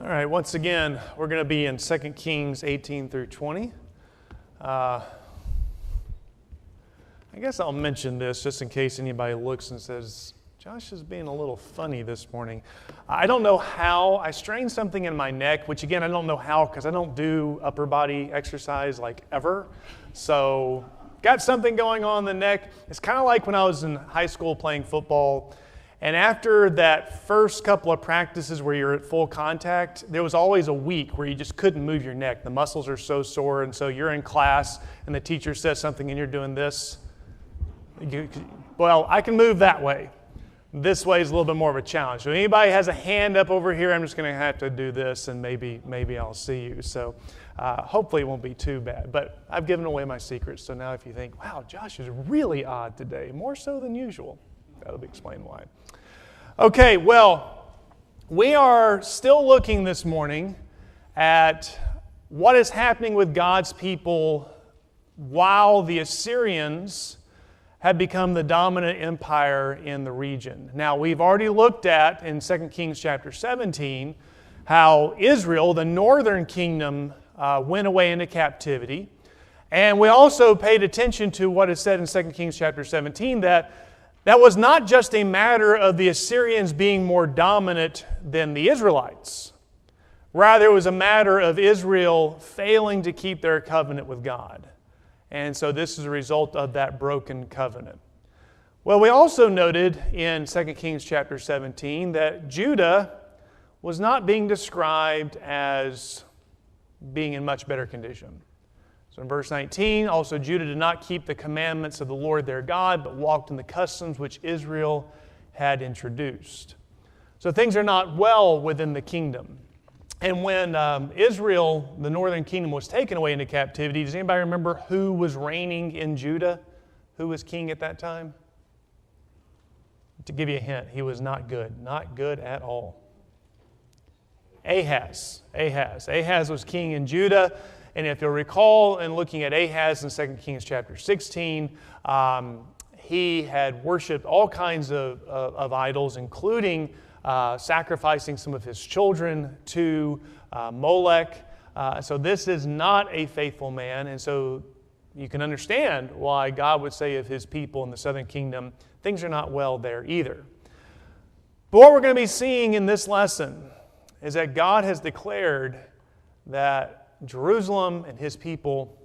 All right, once again, we're going to be in 2 Kings 18 through 20. I guess I'll mention this just in case anybody looks and says, Josh is being a little funny this morning. I don't know how. I strained something in my neck, which again, I don't know how because I don't do upper body exercise like ever. So, got something going on in the neck. It's kind of like when I was in high school playing football. And after that first couple of practices where you're at full contact, there was always a week where you just couldn't move your neck. The muscles are so sore, and so you're in class, and the teacher says something, and you're doing this. Well, I can move that way. This way is a little bit more of a challenge. So anybody has a hand up over here, I'm just going to have to do this, and maybe I'll see you. So hopefully it won't be too bad. But I've given away my secrets, so now if you think, wow, Josh is really odd today, more so than usual, that'll explain why. Okay, well, we are still looking this morning at what is happening with God's people while the Assyrians have become the dominant empire in the region. Now, we've already looked at in 2 Kings chapter 17 how Israel, the northern kingdom, went away into captivity. And we also paid attention to what is said in 2 Kings chapter 17 that was not just a matter of the Assyrians being more dominant than the Israelites. Rather, it was a matter of Israel failing to keep their covenant with God. And so this is a result of that broken covenant. Well, we also noted in 2 Kings chapter 17 that Judah was not being described as being in much better condition. So in verse 19, also Judah did not keep the commandments of the Lord their God, but walked in the customs which Israel had introduced. So things are not well within the kingdom. And when Israel, the northern kingdom, was taken away into captivity, does anybody remember who was reigning in Judah? Who was king at that time? To give you a hint, he was not good. Not good at all. Ahaz. Ahaz was king in Judah. And if you'll recall, in looking at Ahaz in 2 Kings chapter 16, he had worshipped all kinds of idols, including sacrificing some of his children to Molech. So this is not a faithful man, and so you can understand why God would say of his people in the southern kingdom, things are not well there either. But what we're going to be seeing in this lesson is that God has declared that Jerusalem and his people,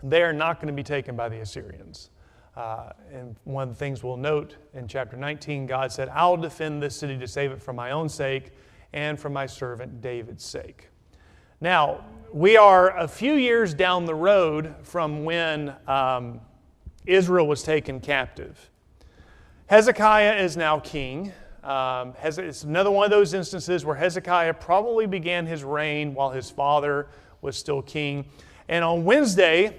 they are not going to be taken by the Assyrians. And one of the things we'll note in chapter 19, God said, I'll defend this city to save it for my own sake and for my servant David's sake. Now, we are a few years down the road from when Israel was taken captive. Hezekiah is now king. It's another one of those instances where Hezekiah probably began his reign while his father was still king. And on Wednesday,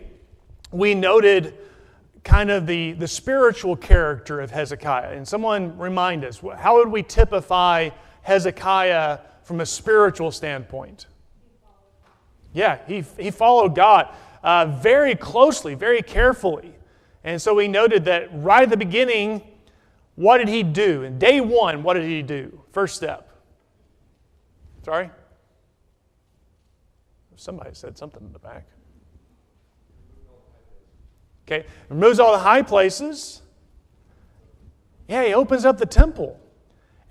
we noted kind of the spiritual character of Hezekiah. And someone remind us, how would we typify Hezekiah from a spiritual standpoint? Yeah, he followed God very closely, very carefully. And so we noted that right at the beginning, what did he do? In day one, what did he do? First step. Sorry? Somebody said something in the back. Okay, removes all the high places. Yeah, he opens up the temple.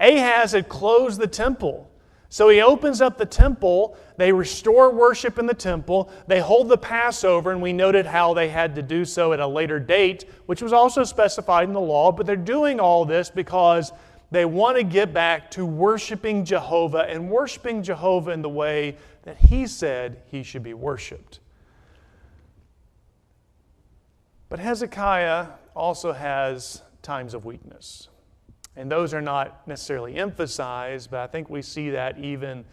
Ahaz had closed the temple. So he opens up the temple. They restore worship in the temple. They hold the Passover, and we noted how they had to do so at a later date, which was also specified in the law. But they're doing all this because they want to get back to worshiping Jehovah and worshiping Jehovah in the way that he said he should be worshiped. But Hezekiah also has times of weakness. And those are not necessarily emphasized, but I think we see that even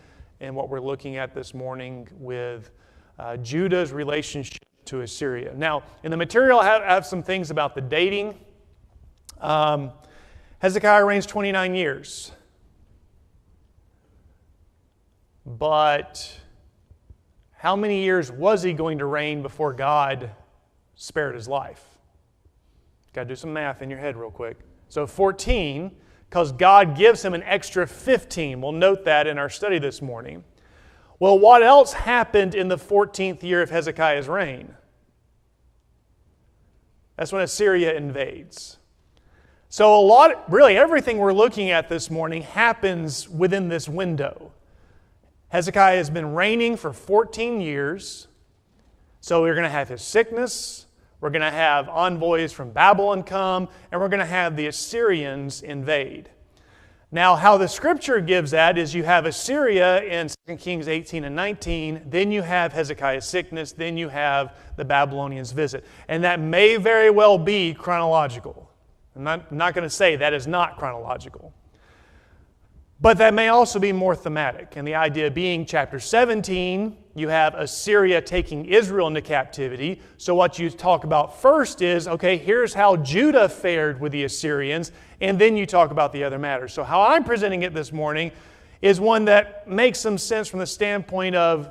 in what we're looking at this morning with Judah's relationship to Assyria. Now, in the material, I have some things about the dating. Hezekiah reigns 29 years. But how many years was he going to reign before God spared his life? Got to do some math in your head real quick. So 14, because God gives him an extra 15. We'll note that in our study this morning. Well, what else happened in the 14th year of Hezekiah's reign? That's when Assyria invades. So really everything we're looking at this morning happens within this window. Hezekiah has been reigning for 14 years. So we're going to have his sickness, we're going to have envoys from Babylon come, and we're going to have the Assyrians invade. Now, how the Scripture gives that is you have Assyria in 2 Kings 18 and 19, then you have Hezekiah's sickness, then you have the Babylonians' visit. And that may very well be chronological. I'm not going to say that is not chronological. But that may also be more thematic. And the idea being chapter 17, you have Assyria taking Israel into captivity. So what you talk about first is, okay, here's how Judah fared with the Assyrians, and then you talk about the other matters. So how I'm presenting it this morning is one that makes some sense from the standpoint of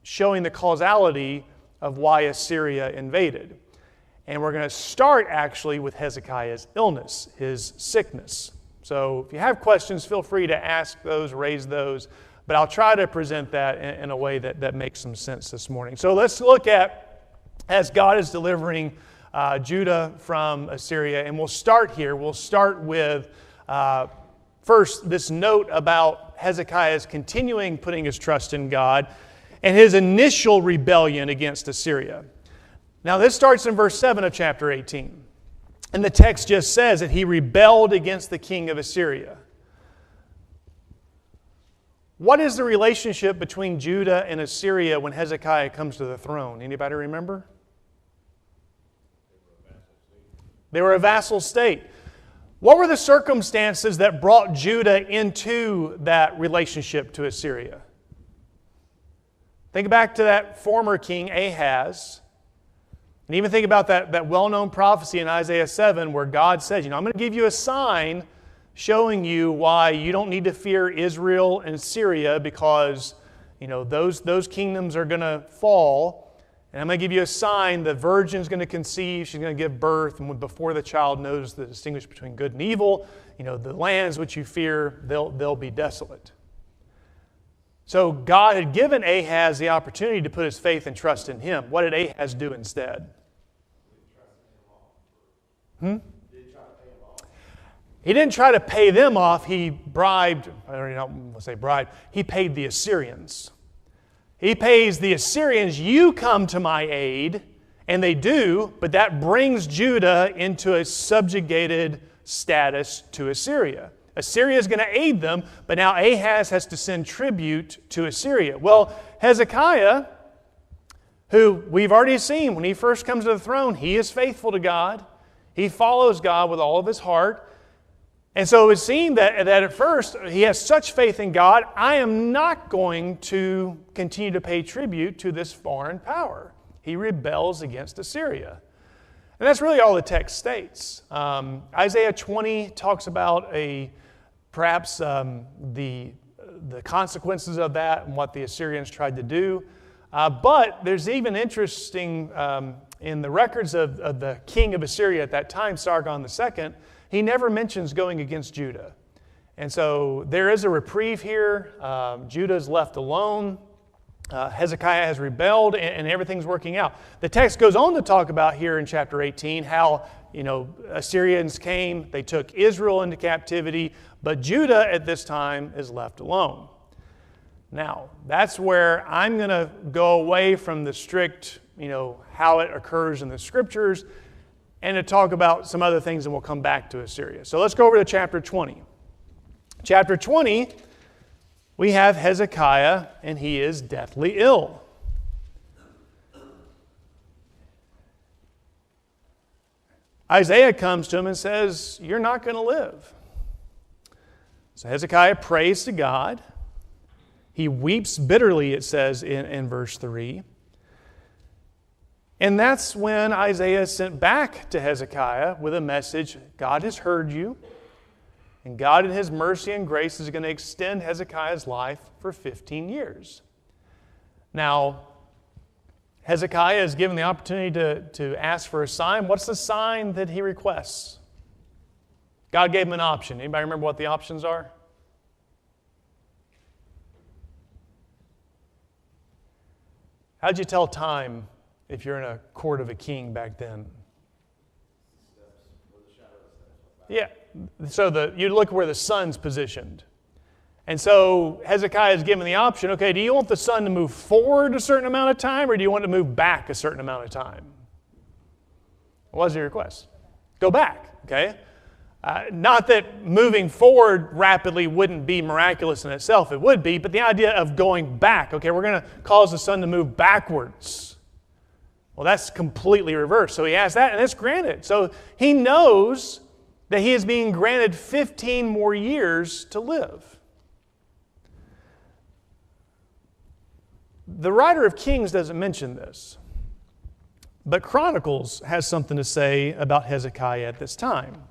showing the causality of why Assyria invaded. And we're going to start actually with Hezekiah's illness, his sickness. So if you have questions, feel free to ask those, raise those. But I'll try to present that in a way that makes some sense this morning. So let's look at, as God is delivering Judah from Assyria. And we'll start here. We'll start with, first, this note about Hezekiah's continuing putting his trust in God and his initial rebellion against Assyria. Now this starts in verse 7 of chapter 18. And the text just says that he rebelled against the king of Assyria. What is the relationship between Judah and Assyria when Hezekiah comes to the throne? Anybody remember? They were a vassal state. What were the circumstances that brought Judah into that relationship to Assyria? Think back to that former king, Ahaz. And even think about that well-known prophecy in Isaiah 7 where God says, I'm going to give you a sign showing you why you don't need to fear Israel and Syria because, those kingdoms are going to fall. And I'm going to give you a sign. The virgin's going to conceive. She's going to give birth. And before the child knows to distinguish between good and evil, the lands which you fear, they'll be desolate. So God had given Ahaz the opportunity to put his faith and trust in him. What did Ahaz do instead? He didn't try to pay them off. He bribed, I don't want to say bribed, he paid the Assyrians. He pays the Assyrians, you come to my aid, and they do, but that brings Judah into a subjugated status to Assyria. Assyria is going to aid them, but now Ahaz has to send tribute to Assyria. Well, Hezekiah, who we've already seen when he first comes to the throne, he is faithful to God. He follows God with all of his heart. And so it would seem that at first he has such faith in God, I am not going to continue to pay tribute to this foreign power. He rebels against Assyria. And that's really all the text states. Isaiah 20 talks about perhaps the consequences of that and what the Assyrians tried to do. But there's even interesting in the records of the king of Assyria at that time, Sargon II, he never mentions going against Judah. And so there is a reprieve here. Judah is left alone. Hezekiah has rebelled and everything's working out. The text goes on to talk about here in chapter 18 how Assyrians came, they took Israel into captivity, but Judah at this time is left alone. Now, that's where I'm going to go away from the strict, how it occurs in the Scriptures and to talk about some other things, and we'll come back to Assyria. So let's go over to chapter 20. Chapter 20, we have Hezekiah, and he is deathly ill. Isaiah comes to him and says, you're not going to live. So Hezekiah prays to God. He weeps bitterly, it says in verse 3. And that's when Isaiah is sent back to Hezekiah with a message, God has heard you, and God in His mercy and grace is going to extend Hezekiah's life for 15 years. Now, Hezekiah is given the opportunity to ask for a sign. What's the sign that he requests? God gave him an option. Anybody remember what the options are? How'd you tell time if you're in a court of a king back then? Yeah, so you look where the sun's positioned. And so Hezekiah is given the option, okay, do you want the sun to move forward a certain amount of time, or do you want it to move back a certain amount of time? What was your request? Go back, okay? Not that moving forward rapidly wouldn't be miraculous in itself. It would be, but the idea of going back, okay, we're going to cause the sun to move backwards. Well, that's completely reversed. So he asked that, and it's granted. So he knows that he is being granted 15 more years to live. The writer of Kings doesn't mention this, but Chronicles has something to say about Hezekiah at this time.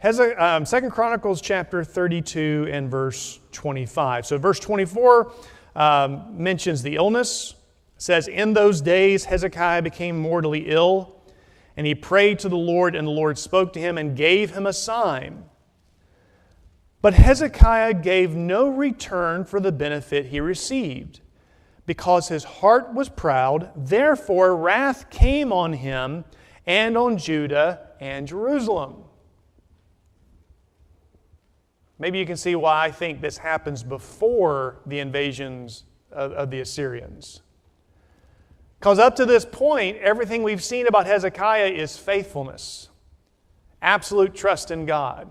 2 Chronicles chapter 32 and verse 25. So verse 24 mentions the illness. It says, "In those days Hezekiah became mortally ill, and he prayed to the Lord, and the Lord spoke to him and gave him a sign. But Hezekiah gave no return for the benefit he received, because his heart was proud. Therefore wrath came on him and on Judah and Jerusalem." Maybe you can see why I think this happens before the invasions of the Assyrians. Because up to this point, everything we've seen about Hezekiah is faithfulness, absolute trust in God.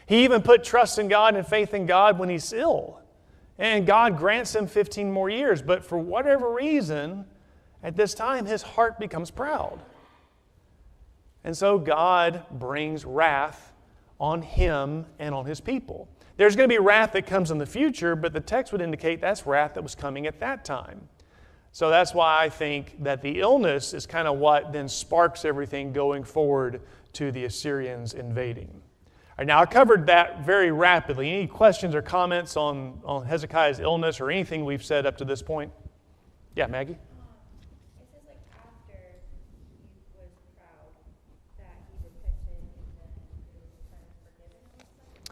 He even put trust in God and faith in God when he's ill. And God grants him 15 more years. But for whatever reason, at this time, his heart becomes proud. And so God brings wrath on him and on his people. There's going to be wrath that comes in the future, but the text would indicate that's wrath that was coming at that time. So that's why I think that the illness is kind of what then sparks everything going forward to the Assyrians invading. All right, now I covered that very rapidly. Any questions or comments on Hezekiah's illness or anything we've said up to this point? Yeah, Maggie? It says like after he was proud that he repented and then it was kind of forgiven,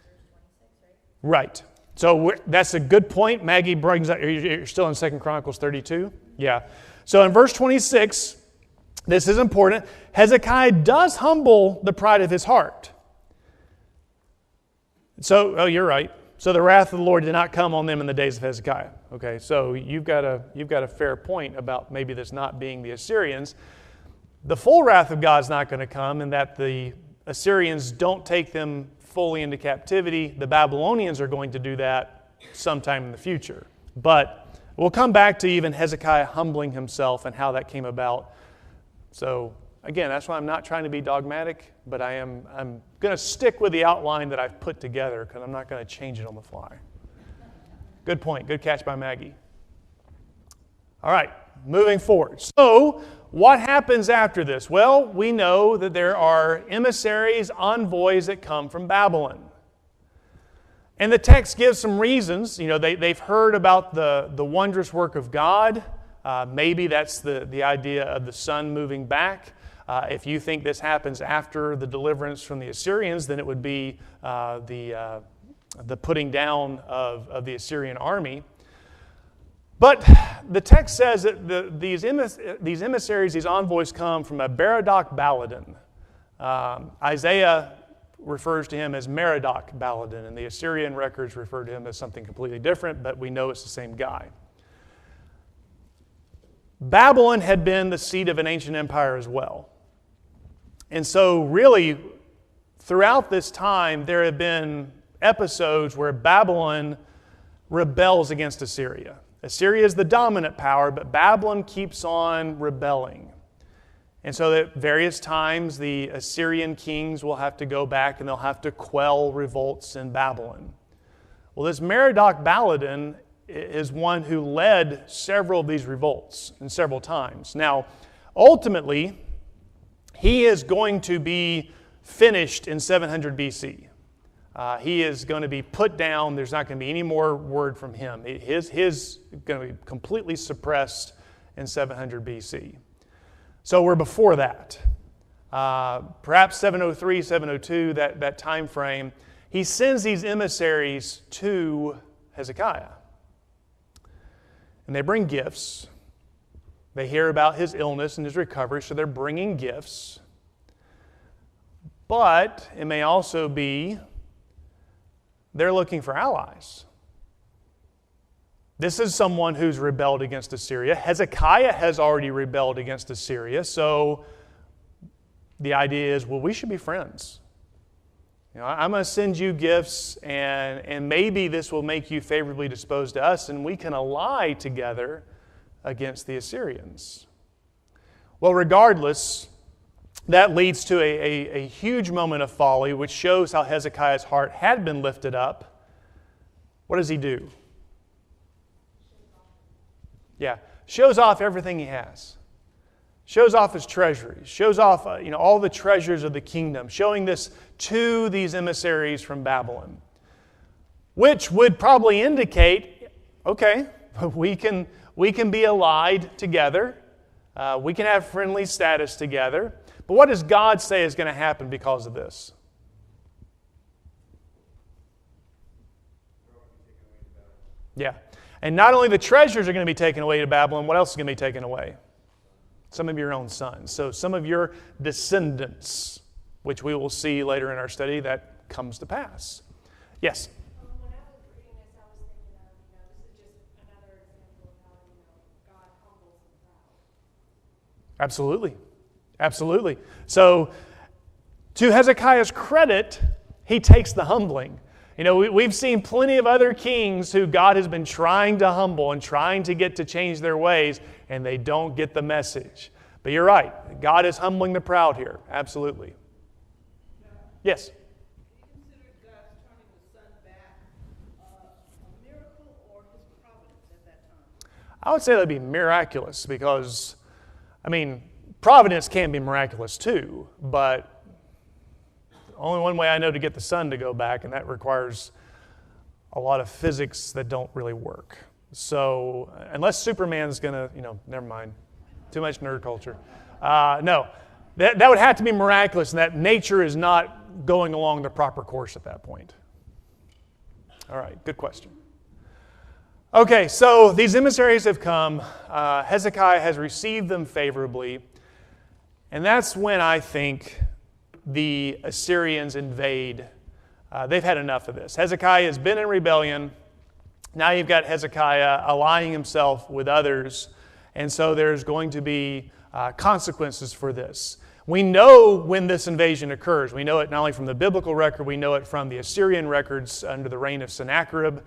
verse 26, right? Right. So that's a good point. Maggie brings up, you're still in 2 Chronicles 32? Yeah. So in verse 26, this is important. Hezekiah does humble the pride of his heart. So, you're right. So the wrath of the Lord did not come on them in the days of Hezekiah. Okay, so you've got a fair point about maybe this not being the Assyrians. The full wrath of God's not going to come in that the Assyrians don't take them fully into captivity. The Babylonians are going to do that sometime in the future. But we'll come back to even Hezekiah humbling himself and how that came about. So again, that's why I'm not trying to be dogmatic, but I'm going to stick with the outline that I've put together because I'm not going to change it on the fly. Good point. Good catch by Maggie. All right, moving forward. So what happens after this? Well, we know that there are emissaries, envoys that come from Babylon. And the text gives some reasons. You know, they've heard about the wondrous work of God. Maybe that's the idea of the sun moving back. If you think this happens after the deliverance from the Assyrians, then it would be the putting down of the Assyrian army. But the text says that these emissaries, these envoys come from a Berodach Baladan. Isaiah refers to him as Merodach Baladan, and the Assyrian records refer to him as something completely different, but we know it's the same guy. Babylon had been the seat of an ancient empire as well. And so really, throughout this time, there have been episodes where Babylon rebels against Assyria. Assyria is the dominant power, but Babylon keeps on rebelling. And so at various times, the Assyrian kings will have to go back and they'll have to quell revolts in Babylon. Well, this Merodach Baladan is one who led several of these revolts and several times. Now, ultimately, he is going to be finished in 700 BC. He is going to be put down. There's not going to be any more word from him. His going to be completely suppressed in 700 BC. So we're before that. Perhaps 703, 702, that time frame. He sends these emissaries to Hezekiah. and they bring gifts. They hear about his illness and his recovery, so they're bringing gifts. But it may also be they're looking for allies. This is someone who's rebelled against Assyria. Hezekiah has already rebelled against Assyria, so the idea is, well, we should be friends. I'm going to send you gifts, and maybe this will make you favorably disposed to us, and we can ally together against the Assyrians. Well, regardless, that leads to a huge moment of folly, which shows how Hezekiah's heart had been lifted up. What does he do? Yeah, shows off everything he has. Shows off his treasuries. Shows off all the treasures of the kingdom. Showing this to these emissaries from Babylon. Which would probably indicate, okay, we can be allied together. We can have friendly status together. But what does God say is going to happen because of this? Yeah. And not only the treasures are going to be taken away to Babylon, what else is going to be taken away? Some of your own sons. So some of your descendants, which we will see later in our study, that comes to pass. Yes? When I was reading this, I was thinking of, this is just another example of how, God humbles the proud. Absolutely. Absolutely. So to Hezekiah's credit, he takes the humbling. We've seen plenty of other kings who God has been trying to humble and trying to get to change their ways, and they don't get the message. But you're right. God is humbling the proud here. Absolutely. Yes? Do you consider God's turning the sun back a miracle or his providence at that time? I would say that'd be miraculous because, providence can be miraculous too, but only one way I know to get the sun to go back, and that requires a lot of physics that don't really work. So unless Superman's going to, never mind. Too much nerd culture. No, that would have to be miraculous, and that nature is not going along the proper course at that point. All right, good question. Okay, so these emissaries have come. Hezekiah has received them favorably, and that's when I think the Assyrians invade. They've had enough of this. Hezekiah has been in rebellion. Now you've got Hezekiah allying himself with others. And so there's going to be consequences for this. We know when this invasion occurs. We know it not only from the biblical record, we know it from the Assyrian records under the reign of Sennacherib.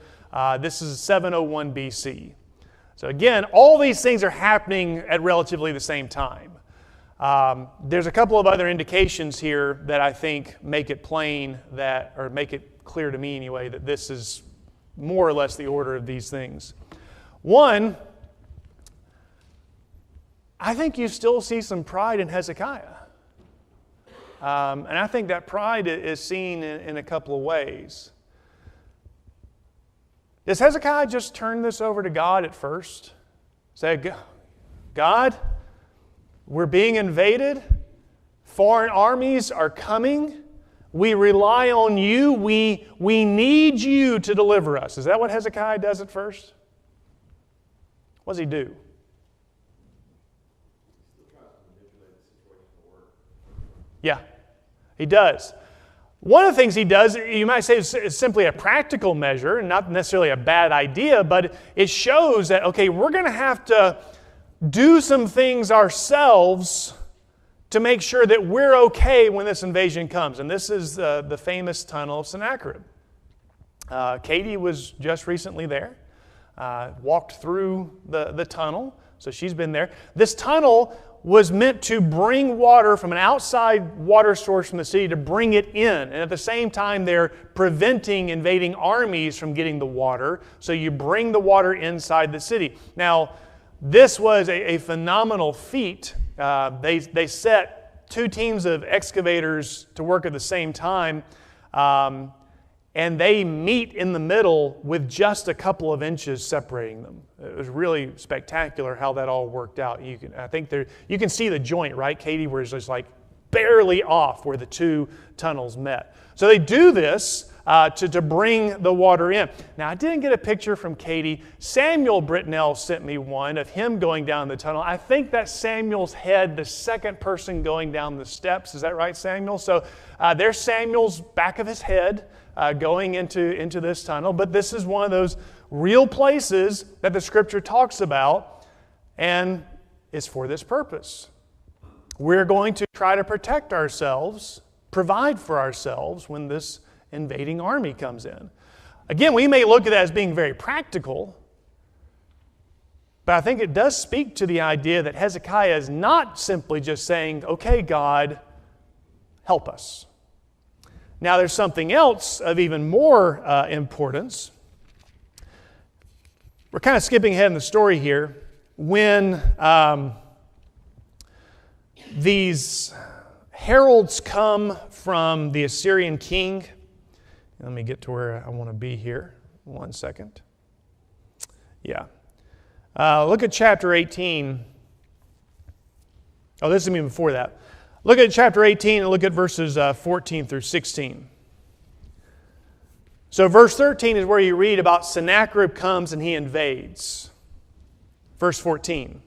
This is 701 BC. So again, all these things are happening at relatively the same time. There's a couple of other indications here that I think make it plain that, or make it clear to me anyway, that this is more or less the order of these things. One, I think you still see some pride in Hezekiah. And I think that pride is seen in a couple of ways. Does Hezekiah just turn this over to God at first? Say, God, we're being invaded. Foreign armies are coming. We rely on you. We need you to deliver us. Is that what Hezekiah does at first? What does he do? Yeah, he does. One of the things he does, you might say, is simply a practical measure, and not necessarily a bad idea, but it shows that, okay, we're going to have to do some things ourselves to make sure that we're okay when this invasion comes. And this is the famous tunnel of Sennacherib. Katie was just recently there, walked through the tunnel, so she's been there. This tunnel was meant to bring water from an outside water source from the city to bring it in. And at the same time, they're preventing invading armies from getting the water. So you bring the water inside the city. Now, this was a phenomenal feat. They set two teams of excavators to work at the same time. And they meet in the middle with just a couple of inches separating them. It was really spectacular how that all worked out. I think you can see the joint, right, Katie, where it's just like barely off where the two tunnels met. So they do this to bring the water in. Now, I didn't get a picture from Katie. Samuel Britnell sent me one of him going down the tunnel. I think that's Samuel's head, the second person going down the steps. Is that right, Samuel? So there's Samuel's back of his head going into this tunnel. But this is one of those real places that the Scripture talks about, and it's for this purpose. We're going to try to protect ourselves, provide for ourselves when this invading army comes in. Again, we may look at that as being very practical, but I think it does speak to the idea that Hezekiah is not simply just saying, okay, God, help us. Now, there's something else of even more importance. We're kind of skipping ahead in the story here. When these heralds come from the Assyrian king. Let me get to where I want to be here. 1 second. Yeah. Look at chapter 18. Oh, this is even before that. Look at chapter 18 and look at verses 14 through 16. So verse 13 is where you read about Sennacherib comes and he invades. Verse 14.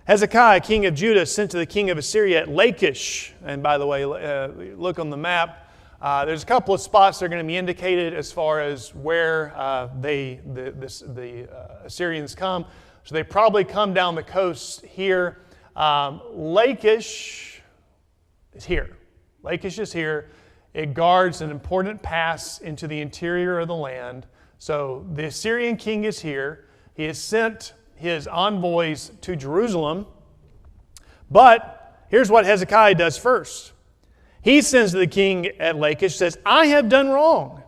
Hezekiah, king of Judah, sent to the king of Assyria at Lachish. And by the way, look on the map. There's a couple of spots that are going to be indicated as far as where the Assyrians come. So they probably come down the coast here. Lachish is here. Lachish is here. It guards an important pass into the interior of the land. So the Assyrian king is here. He has sent his envoys to Jerusalem. But here's what Hezekiah does first. He sends to the king at Lachish, says, I have done wrong.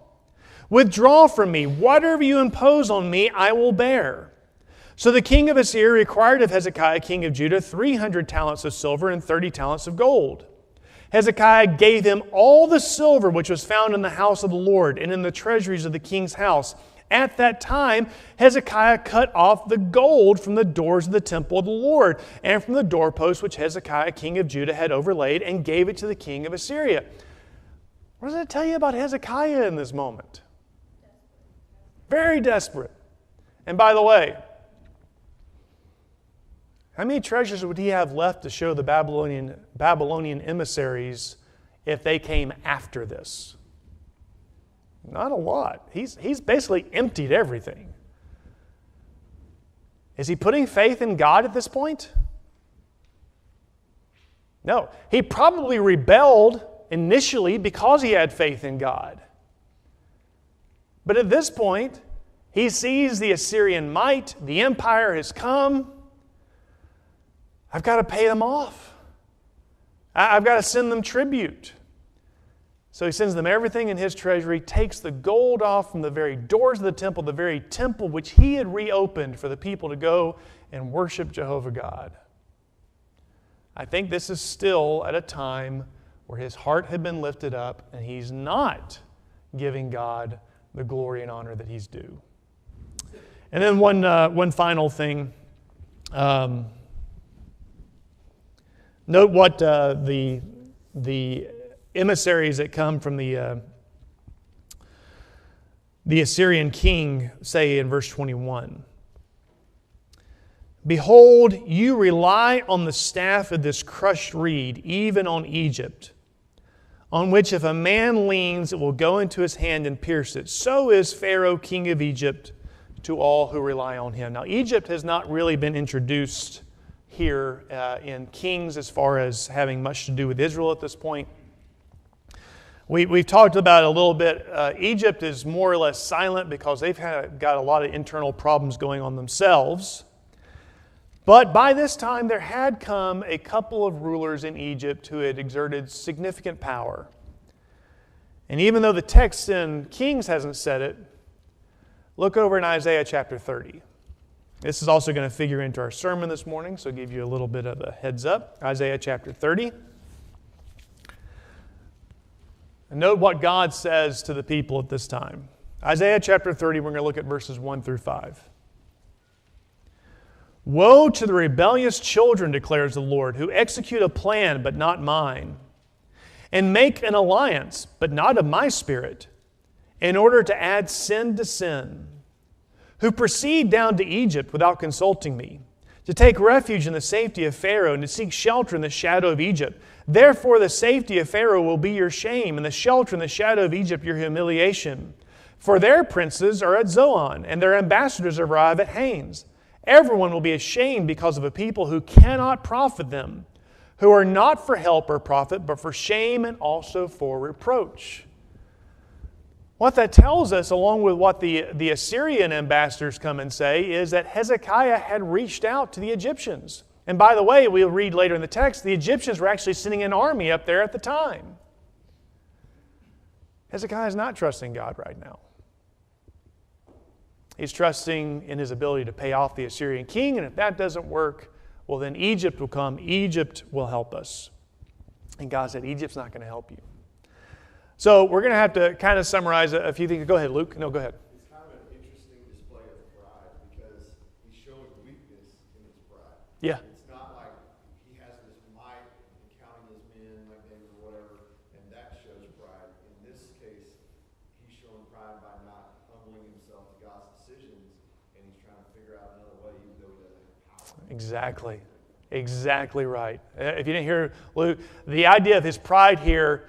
Withdraw from me. Whatever you impose on me, I will bear. So the king of Assyria required of Hezekiah, king of Judah, 300 talents of silver and 30 talents of gold. Hezekiah gave him all the silver which was found in the house of the Lord and in the treasuries of the king's house. At that time, Hezekiah cut off the gold from the doors of the temple of the Lord and from the doorposts which Hezekiah, king of Judah, had overlaid and gave it to the king of Assyria. What does it tell you about Hezekiah in this moment? Very desperate. And by the way, how many treasures would he have left to show the Babylonian emissaries if they came after this? Not a lot. He's basically emptied everything. Is he putting faith in God at this point? No. He probably rebelled initially because he had faith in God. But at this point, he sees the Assyrian might, the empire has come. I've got to pay them off. I've got to send them tribute. So he sends them everything in his treasury, takes the gold off from the very doors of the very temple which he had reopened for the people to go and worship Jehovah God. I think this is still at a time where his heart had been lifted up and he's not giving God the glory and honor that he's due. And then one final thing. Note what the emissaries that come from the Assyrian king say in verse 21. Behold, you rely on the staff of this crushed reed, even on Egypt, on which if a man leans, it will go into his hand and pierce it. So is Pharaoh, king of Egypt, to all who rely on him. Now, Egypt has not really been introduced here in Kings as far as having much to do with Israel at this point. We've talked about it a little bit. Egypt is more or less silent because they've got a lot of internal problems going on themselves. But by this time, there had come a couple of rulers in Egypt who had exerted significant power. And even though the text in Kings hasn't said it, look over in Isaiah chapter 30. This is also going to figure into our sermon this morning, so I'll give you a little bit of a heads up. Isaiah chapter 30. And note what God says to the people at this time. Isaiah chapter 30, we're going to look at verses 1 through 5. Woe to the rebellious children, declares the Lord, who execute a plan, but not mine, and make an alliance, but not of my spirit, in order to add sin to sin, who proceed down to Egypt without consulting me, to take refuge in the safety of Pharaoh and to seek shelter in the shadow of Egypt. Therefore the safety of Pharaoh will be your shame, and the shelter in the shadow of Egypt your humiliation. For their princes are at Zoan, and their ambassadors arrive at Hanes. Everyone will be ashamed because of a people who cannot profit them, who are not for help or profit, but for shame and also for reproach. What that tells us, along with what the Assyrian ambassadors come and say, is that Hezekiah had reached out to the Egyptians. And by the way, we'll read later in the text, the Egyptians were actually sending an army up there at the time. Hezekiah is not trusting God right now. He's trusting in his ability to pay off the Assyrian king, and if that doesn't work, well then Egypt will come. Egypt will help us. And God said, Egypt's not going to help you. So we're going to have to kind of summarize a few things. Go ahead, Luke. No, go ahead. It's kind of an interesting display of pride because he's showing weakness in his pride. Yeah. It's not like he has this might and counting his men like David or whatever, and that shows pride. In this case, he's showing pride by not humbling himself to God's decisions, and he's trying to figure out another way even though he doesn't have power. Exactly. Exactly right. If you didn't hear Luke, the idea of his pride here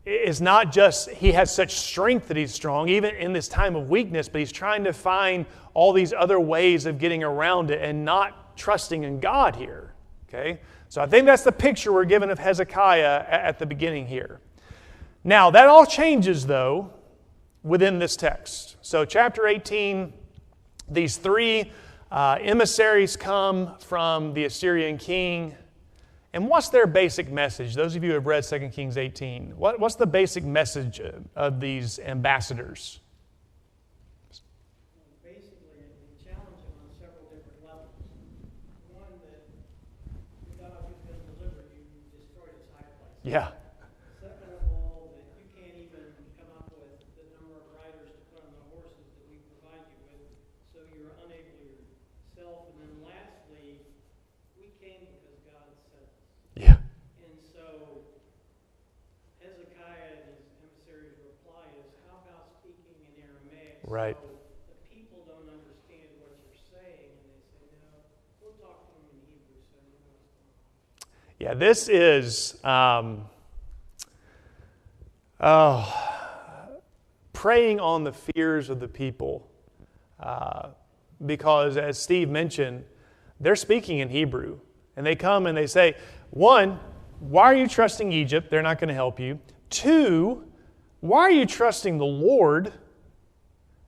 is not just he has such strength that he's strong, even in this time of weakness, but he's trying to find all these other ways of getting around it and not trusting in God here. Okay? So I think that's the picture we're given of Hezekiah at the beginning here. Now, that all changes, though, within this text. So chapter 18, these three emissaries come from the Assyrian king. And what's their basic message? Those of you who have read 2 Kings 18, what's the basic message of these ambassadors? Basically, they challenge him on several different levels. One, that God who's going to deliver you destroyed his high places. Yeah. Second of all, that you can't even come up with the number of riders to put on the horses that we provide you with, so you're unable yourself. And then lastly, we came because God sent us. Yeah. And so Hezekiah and his emissaries' reply is, how about speaking in Aramaic? Right. So the people don't understand what you're saying, and they say, no, we'll talk to them in Hebrew so you know what's going on. Yeah, this is preying on the fears of the people. Because as Steve mentioned, they're speaking in Hebrew. And they come and they say, one, why are you trusting Egypt? They're not going to help you. Two, why are you trusting the Lord?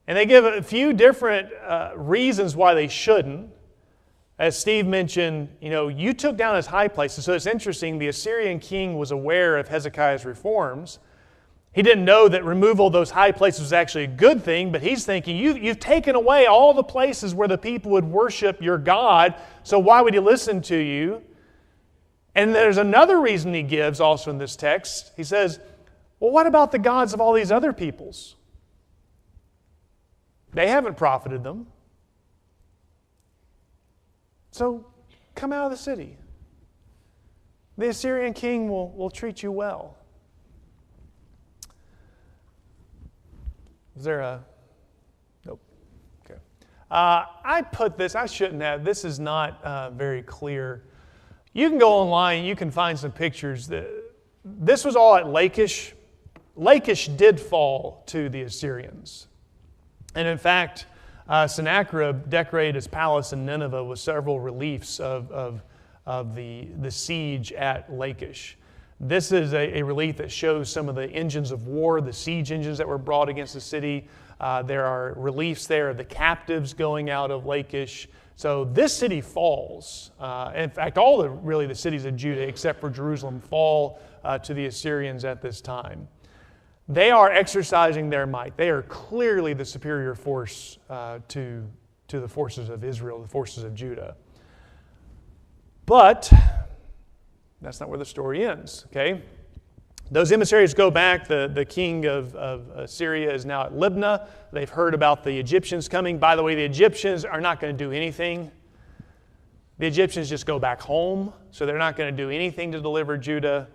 And they give a few different reasons why they shouldn't. As Steve mentioned, you took down his high places. So it's interesting, the Assyrian king was aware of Hezekiah's reforms. He didn't know that removal of those high places was actually a good thing, but he's thinking, you've taken away all the places where the people would worship your God, so why would he listen to you? And there's another reason he gives also in this text. He says, well, what about the gods of all these other peoples? They haven't profited them. So come out of the city. The Assyrian king will treat you well. Is there a... Nope. Okay. I put this, I shouldn't have. This is not very clear. You can go online, you can find some pictures. This was all at Lachish. Lachish did fall to the Assyrians. And in fact, Sennacherib decorated his palace in Nineveh with several reliefs of the siege at Lachish. This is a relief that shows some of the engines of war, the siege engines that were brought against the city. There are reliefs there of the captives going out of Lachish. So this city falls. In fact, all the cities of Judah, except for Jerusalem, fall to the Assyrians at this time. They are exercising their might. They are clearly the superior force to the forces of Israel, the forces of Judah. But that's not where the story ends, okay? Those emissaries go back. The king of Assyria is now at Libnah. They've heard about the Egyptians coming. By the way, the Egyptians are not going to do anything. The Egyptians just go back home, so they're not going to do anything to deliver Judah.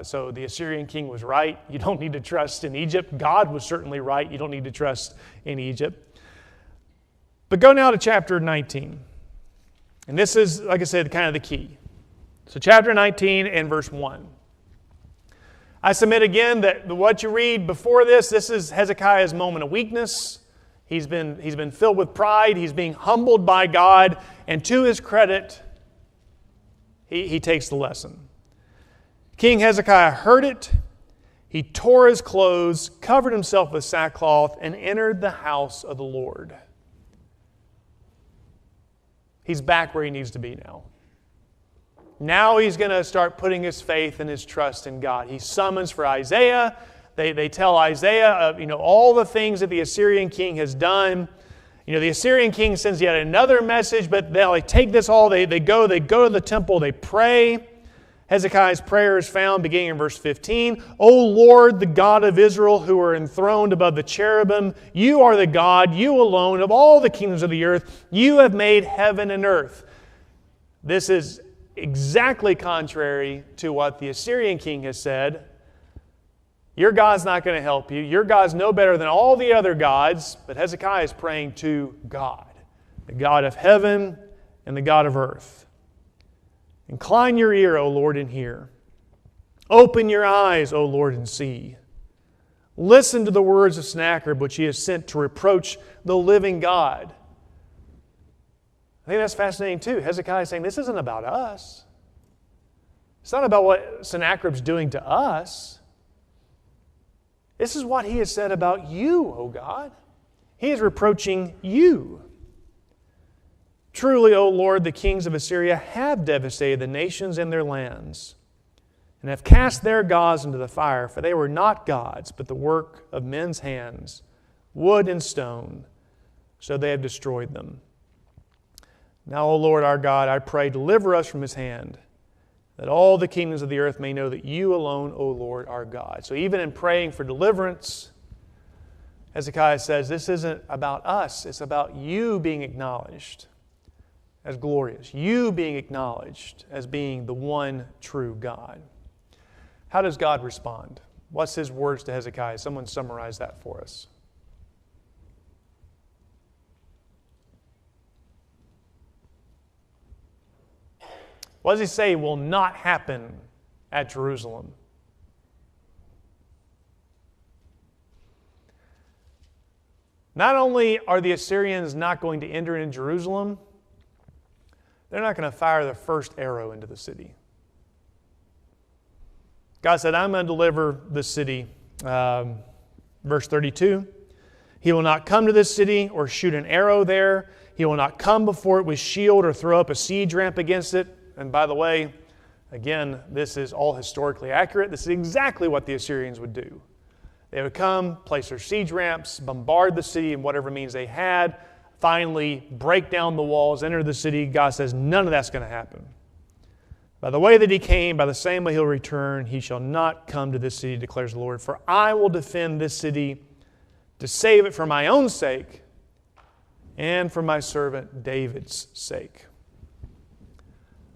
So the Assyrian king was right. You don't need to trust in Egypt. God was certainly right. You don't need to trust in Egypt. But go now to chapter 19. And this is, like I said, kind of the key. So chapter 19 and verse 1. I submit again that what you read before this is Hezekiah's moment of weakness. He's been filled with pride. He's being humbled by God. And to his credit, he takes the lesson. King Hezekiah heard it. He tore his clothes, covered himself with sackcloth, and entered the house of the Lord. He's back where he needs to be now. Now he's going to start putting his faith and his trust in God. He summons for Isaiah. They tell Isaiah of, all the things that the Assyrian king has done. The Assyrian king sends yet another message, but they take this all. They go to the temple. They pray. Hezekiah's prayer is found beginning in verse 15. O Lord, the God of Israel, who are enthroned above the cherubim, you are the God, you alone, of all the kingdoms of the earth. You have made heaven and earth. This is exactly contrary to what the Assyrian king has said. Your God's not going to help you. Your God's no better than all the other gods. But Hezekiah is praying to God, the God of heaven and the God of earth. Incline your ear, O Lord, and hear. Open your eyes, O Lord, and see. Listen to the words of Sennacherib, which he has sent to reproach the living God. I think that's fascinating too. Hezekiah is saying, this isn't about us. It's not about what Sennacherib's doing to us. This is what he has said about you, O God. He is reproaching you. Truly, O Lord, the kings of Assyria have devastated the nations and their lands, and have cast their gods into the fire, for they were not gods, but the work of men's hands, wood and stone, so they have destroyed them. Now, O Lord our God, I pray, deliver us from his hand, that all the kingdoms of the earth may know that you alone, O Lord, are God. So even in praying for deliverance, Hezekiah says, this isn't about us. It's about you being acknowledged as glorious. You being acknowledged as being the one true God. How does God respond? What's his words to Hezekiah? Someone summarize that for us. What does he say will not happen at Jerusalem? Not only are the Assyrians not going to enter into Jerusalem, they're not going to fire the first arrow into the city. God said, I'm going to deliver the city. Verse 32, he will not come to this city or shoot an arrow there. He will not come before it with shield or throw up a siege ramp against it. And by the way, again, this is all historically accurate. This is exactly what the Assyrians would do. They would come, place their siege ramps, bombard the city in whatever means they had, finally break down the walls, enter the city. God says none of that's going to happen. By the way that he came, by the same way he'll return. He shall not come to this city, declares the Lord. For I will defend this city to save it for my own sake and for my servant David's sake.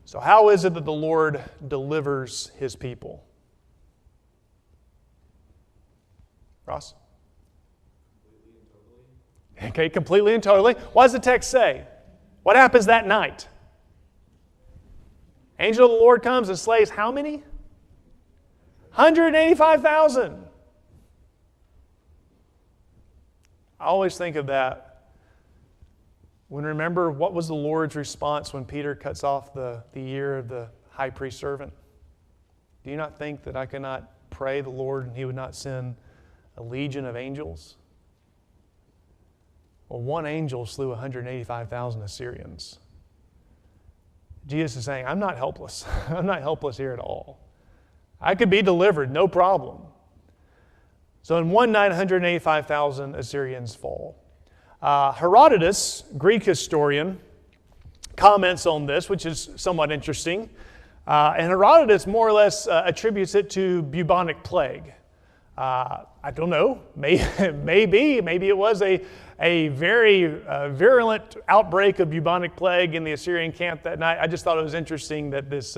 So how is it that the Lord delivers his people? Ross? Okay, completely and totally. What does the text say? What happens that night? Angel of the Lord comes and slays how many? 185,000. I always think of that. When remember, what was the Lord's response when Peter cuts off the ear of the high priest servant? Do you not think that I could not pray the Lord and he would not send a legion of angels? Well, one angel slew 185,000 Assyrians. Jesus is saying, I'm not helpless. I'm not helpless here at all. I could be delivered, no problem. So in one night, 185,000 Assyrians fall. Herodotus, Greek historian, comments on this, which is somewhat interesting. And Herodotus more or less attributes it to bubonic plague. I don't know. Maybe it was a a very virulent outbreak of bubonic plague in the Assyrian camp that night. I just thought it was interesting that this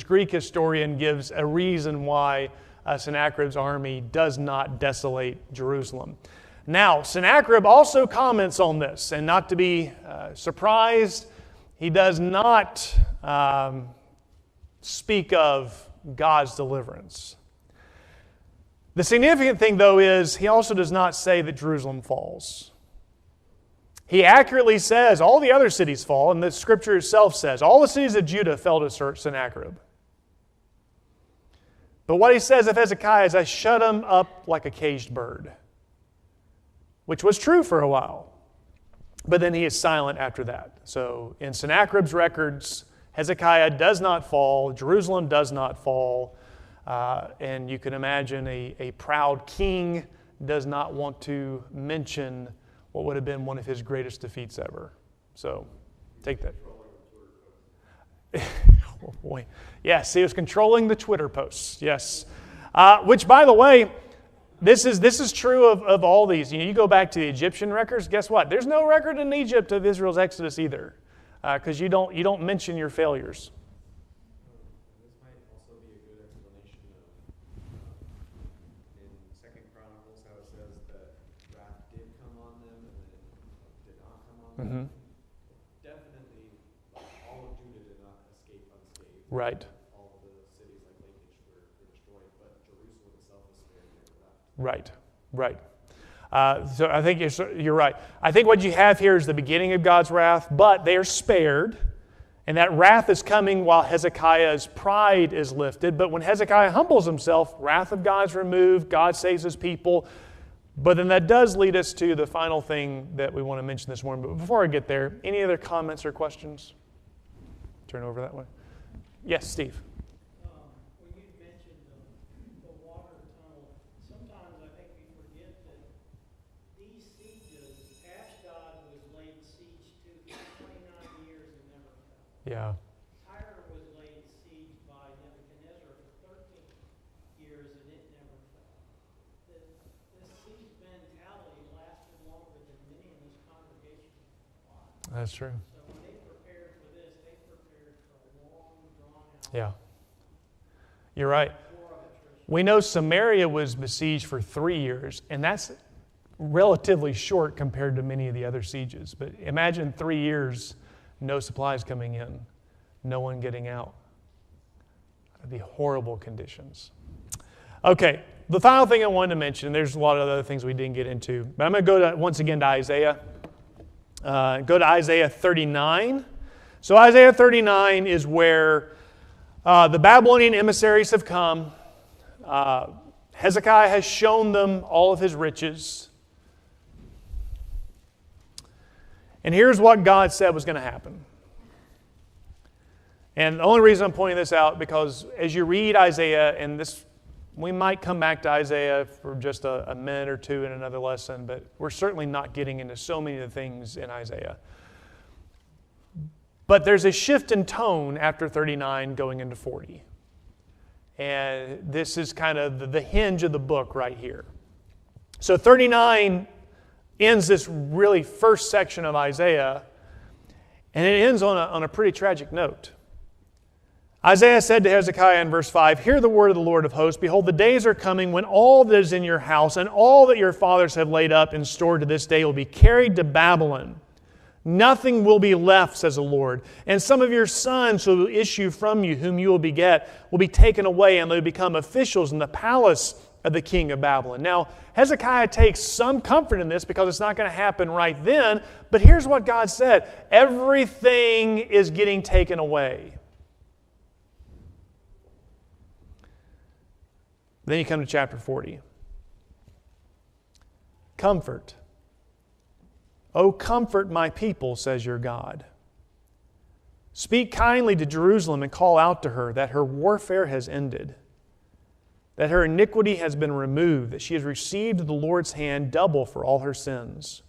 Greek historian gives a reason why Sennacherib's army does not desolate Jerusalem. Now, Sennacherib also comments on this, and not to be surprised, he does not speak of God's deliverance. The significant thing, though, is he also does not say that Jerusalem falls. He accurately says all the other cities fall, and the Scripture itself says all the cities of Judah fell to Sennacherib. But what he says of Hezekiah is, I shut him up like a caged bird, which was true for a while. But then he is silent after that. So in Sennacherib's records, Hezekiah does not fall, Jerusalem does not fall, and you can imagine a proud king does not want to mention what would have been one of his greatest defeats ever. So take that. Oh boy. Yes, he was controlling the Twitter posts. Yes. Which, by the way, this is true of all these. You go back to the Egyptian records, guess what? There's no record in Egypt of Israel's exodus either, because you don't mention your failures. This might also be a good explanation of in 2 Chronicles how it says that wrath did come on them and then did not come on them. Definitely, all of Judah did not escape unscathed. Right. All of the cities like Lachish were destroyed, but Jerusalem itself was spared and never left. Right. So I think you're right. I think what you have here is the beginning of God's wrath, but they are spared. And that wrath is coming while Hezekiah's pride is lifted. But when Hezekiah humbles himself, wrath of God is removed, God saves his people. But then that does lead us to the final thing that we want to mention this morning. But before I get there, any other comments or questions? Turn over that way. Yes, Steve. When you mentioned the water tunnel, sometimes I think we forget that these sieges, Ashdod was laid siege to for 29 years and never fell. Yeah. Tyre was laid siege by Nebuchadnezzar for 13 years and it never fell. This siege mentality lasted longer than many in this congregation. That's true. So when they prepared for this, they prepared for a long, drawn-out Yeah. You're right. war of attrition. We know Samaria was besieged for 3 years, and that's relatively short compared to many of the other sieges. But imagine 3 years, no supplies coming in, no one getting out. That'd be horrible conditions. Okay, the final thing I wanted to mention, there's a lot of other things we didn't get into, but I'm going to go once again to Isaiah. Go to Isaiah 39. So Isaiah 39 is where the Babylonian emissaries have come. Hezekiah has shown them all of his riches. And here's what God said was going to happen. And the only reason I'm pointing this out, because as you read Isaiah, and this, we might come back to Isaiah for just a minute or two in another lesson, but we're certainly not getting into so many of the things in Isaiah. But there's a shift in tone after 39 going into 40. And this is kind of the hinge of the book right here. So 39 ends this really first section of Isaiah, and it ends on a pretty tragic note. Isaiah said to Hezekiah in verse 5, "Hear the word of the Lord of hosts. Behold, the days are coming when all that is in your house and all that your fathers have laid up and stored to this day will be carried to Babylon. Nothing will be left, says the Lord. And some of your sons who will issue from you, whom you will beget, will be taken away, and they will become officials in the palace of the king of Babylon." Now, Hezekiah takes some comfort in this because it's not going to happen right then. But here's what God said. Everything is getting taken away. Then you come to chapter 40. Comfort. "O comfort my people, says your God. Speak kindly to Jerusalem and call out to her that her warfare has ended, that her iniquity has been removed, that she has received at the Lord's hand double for all her sins.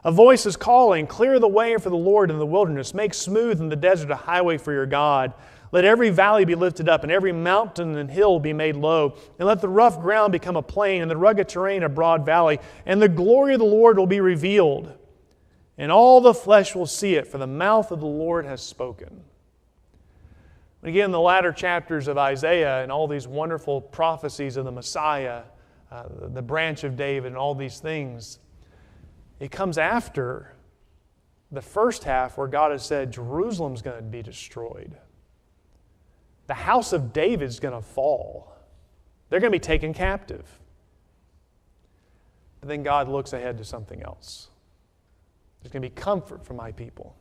A voice is calling, clear the way for the Lord in the wilderness, make smooth in the desert a highway for your God. Let every valley be lifted up, and every mountain and hill be made low. And let the rough ground become a plain, and the rugged terrain a broad valley. And the glory of the Lord will be revealed, and all the flesh will see it, for the mouth of the Lord has spoken. Again, the latter chapters of Isaiah and all these wonderful prophecies of the Messiah, the branch of David, and all these things, it comes after the first half where God has said Jerusalem's going to be destroyed. The house of David's going to fall. They're going to be taken captive. But then God looks ahead to something else. There's going to be comfort for my people.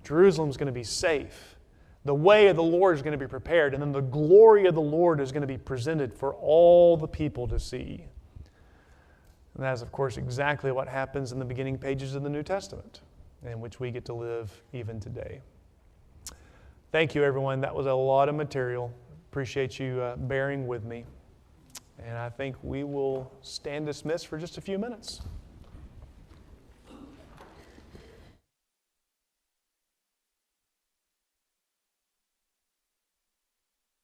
Jerusalem's going to be safe. The way of the Lord is going to be prepared, and then the glory of the Lord is going to be presented for all the people to see. And that is, of course, exactly what happens in the beginning pages of the New Testament, in which we get to live even today. Thank you, everyone. That was a lot of material. Appreciate you bearing with me. And I think we will stand dismissed for just a few minutes.